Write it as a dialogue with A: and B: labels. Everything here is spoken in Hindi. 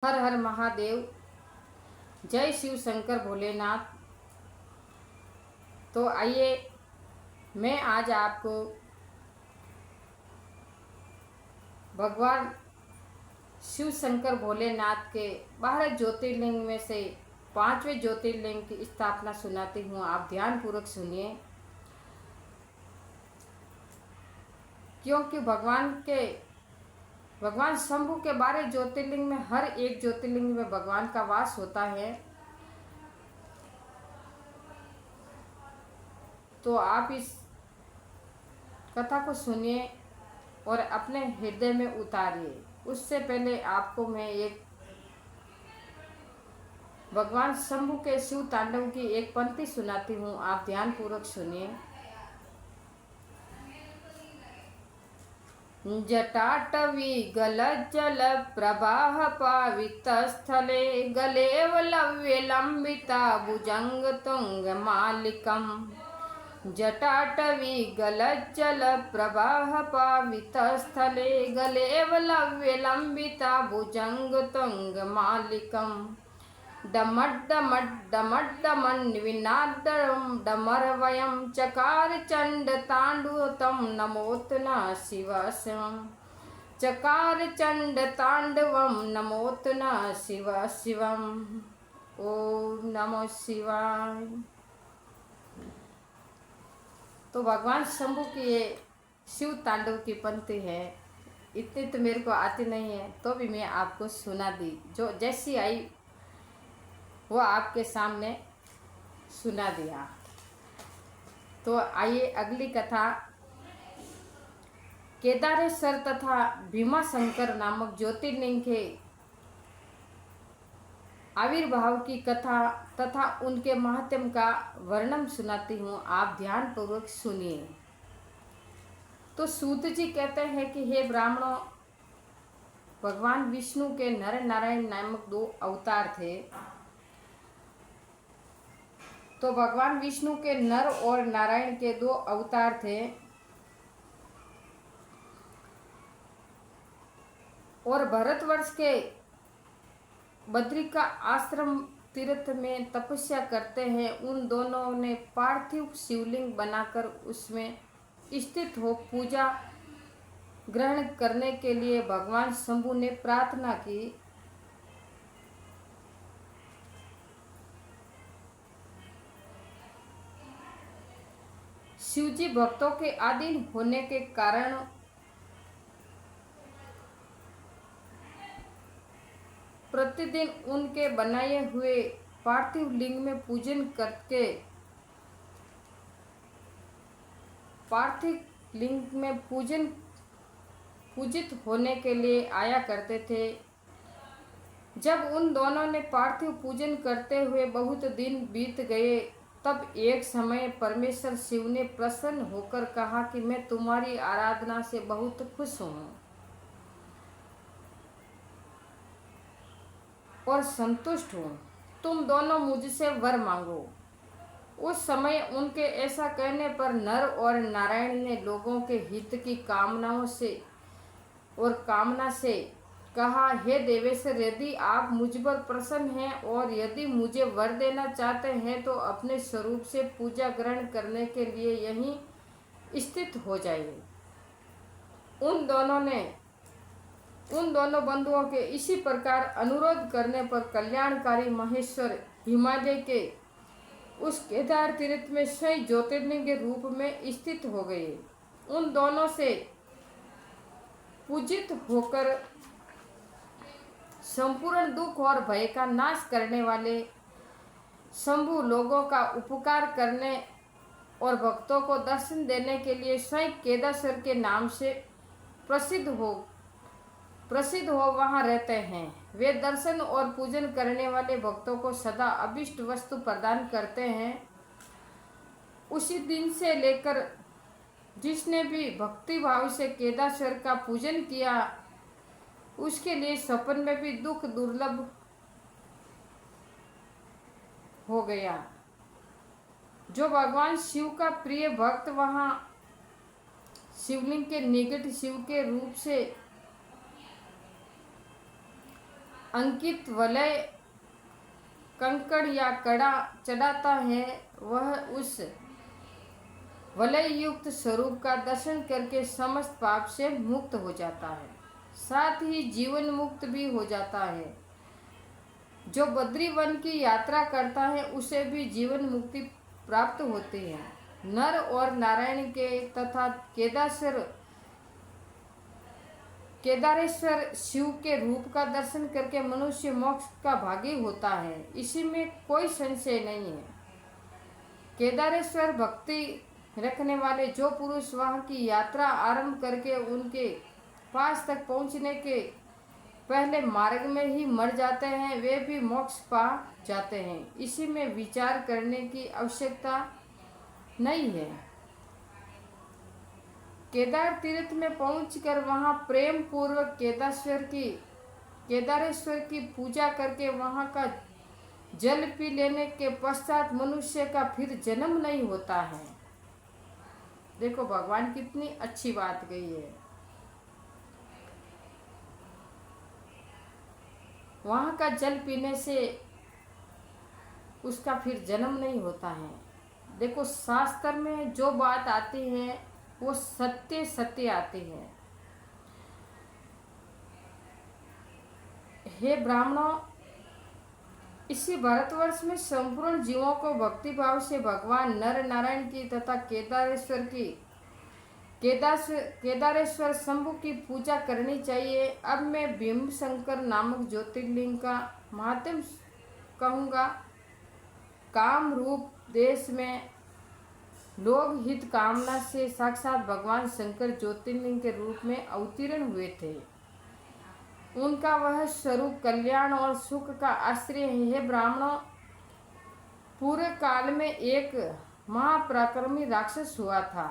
A: हर हर महादेव। जय शिव शंकर भोलेनाथ। तो आइए मैं आज आपको भगवान शिव शंकर भोलेनाथ के 12 ज्योतिर्लिंग में से 5वें ज्योतिर्लिंग की स्थापना सुनाती हूँ। आप ध्यान पूर्वक सुनिए, क्योंकि भगवान शंभु के 12 ज्योतिर्लिंग में हर एक ज्योतिर्लिंग में भगवान का वास होता है। तो आप इस कथा को सुनिए और अपने हृदय में उतारिए। उससे पहले आपको मैं एक भगवान शंभु के शिव तांडव की एक पंक्ति सुनाती हूँ। आप ध्यान पूर्वक सुनिए। जटाटवी गलज्जल प्रवाह पावित स्थले गलेव लव्य लंबिता भुजंग तुंग मालिकम। जटाटवी गलज्जल प्रवाह पावित स्थले गलेव लव्य लंबिता भुजंग तुंग मालिकम। डमड्डमड्डमड्डमन्विनादमरवयं चकार चंड तांडवतं नमोत न शिवशिवं। चकार चंड तांडवं नमोत न शिवशिवं। ओम नमो शिवाय। तो भगवान शंभु की ये शिव तांडव की पंक्ति है। इतनी तो मेरे को आती नहीं है, तो भी मैं आपको सुना दी। जो जैसी आई वो आपके सामने सुना दिया। तो आइए अगली कथा केदारेश्वर तथा भीमाशंकर नामक ज्योतिर्लिंग के आविर्भाव की कथा तथा उनके महात्म्य का वर्णन सुनाती हूँ। आप ध्यान पूर्वक सुनिए। तो सूत जी कहते हैं कि हे ब्राह्मणों, भगवान विष्णु के नर नारायण नामक 2 अवतार थे। तो भगवान विष्णु के नर और नारायण के 2 अवतार थे और भरतवर्ष के बद्रिका आश्रम तीर्थ में तपस्या करते हैं। उन दोनों ने पार्थिव शिवलिंग बनाकर उसमें स्थित हो पूजा ग्रहण करने के लिए भगवान शंभु ने प्रार्थना की। शिवजी भक्तों के अधीन होने के कारण प्रतिदिन उनके बनाए हुए पार्थिव लिंग में पूजन करके पार्थिव लिंग में पूजित होने के लिए आया करते थे। जब उन दोनों ने पार्थिव पूजन करते हुए बहुत दिन बीत गए, तब एक समय परमेश्वर शिव ने प्रसन्न होकर कहा कि मैं तुम्हारी आराधना से बहुत खुश हूँ और संतुष्ट हूँ। तुम दोनों मुझसे वर मांगो। उस समय उनके ऐसा कहने पर नर और नारायण ने लोगों के हित की कामना से कहा, हे देवेश्वर, यदि आप मुझ पर प्रसन्न हैं और यदि मुझे वर देना चाहते हैं तो अपने स्वरूप से पूजा ग्रहण करने के लिए यहीं स्थित हो जाइए। उन दोनों बंधुओं के इसी प्रकार अनुरोध करने पर कल्याणकारी महेश्वर हिमालय के उस केदार तीर्थ में स्वयं ज्योतिर्लिंग के रूप में स्थित हो गए। उन दोनों से पूजित होकर संपूर्ण दुख और भय का नाश करने वाले शंभु लोगों का उपकार करने और भक्तों को दर्शन देने के लिए स्वयं केदारेश्वर के नाम से प्रसिद्ध हो वहाँ रहते हैं। वे दर्शन और पूजन करने वाले भक्तों को सदा अभिष्ट वस्तु प्रदान करते हैं। उसी दिन से लेकर जिसने भी भक्ति भाव से केदारेश्वर का पूजन किया, उसके लिए स्वप्न में भी दुख दुर्लभ हो गया। जो भगवान शिव का प्रिय भक्त वहाँ शिवलिंग के निकट शिव के रूप से अंकित वलय कंकड़ या कड़ा चढ़ाता है, वह उस वलय युक्त स्वरूप का दर्शन करके समस्त पाप से मुक्त हो जाता है, साथ ही जीवन मुक्त भी हो जाता है। जो बद्री वन की यात्रा करता है उसे भी जीवन मुक्ति प्राप्त होती है। नर और नारायण के तथा केदारेश्वर शिव के रूप का दर्शन करके मनुष्य मोक्ष का भागी होता है, इसी में कोई संशय नहीं है। केदारेश्वर भक्ति रखने वाले जो पुरुष वहां की यात्रा आरंभ करके उनके पास तक पहुंचने के पहले मार्ग में ही मर जाते हैं, वे भी मोक्ष पा जाते हैं। इसी में विचार करने की आवश्यकता नहीं है। केदार तीर्थ में पहुंचकर वहां प्रेम पूर्वक केदारेश्वर की पूजा करके वहां का जल पी लेने के पश्चात मनुष्य का फिर जन्म नहीं होता है। देखो भगवान कितनी अच्छी बात कही है। वहां का जल पीने से उसका फिर जन्म नहीं होता है। देखो शास्त्र में जो बात आती है वो सत्य सत्य आती है। हे ब्राह्मणों, इसी भारतवर्ष में संपूर्ण जीवों को भक्ति भाव से भगवान नर नारायण की तथा केदारेश्वर शंभु की पूजा करनी चाहिए। अब मैं भीमशंकर नामक ज्योतिर्लिंग का महात्म्य कहूँगा। काम रूप देश में लोग हित कामना से साक्षात भगवान शंकर ज्योतिर्लिंग के रूप में अवतीर्ण हुए थे। उनका वह स्वरूप कल्याण और सुख का आश्रय है। ब्राह्मणों, पूर्व काल में एक महापराक्रमी राक्षस हुआ था।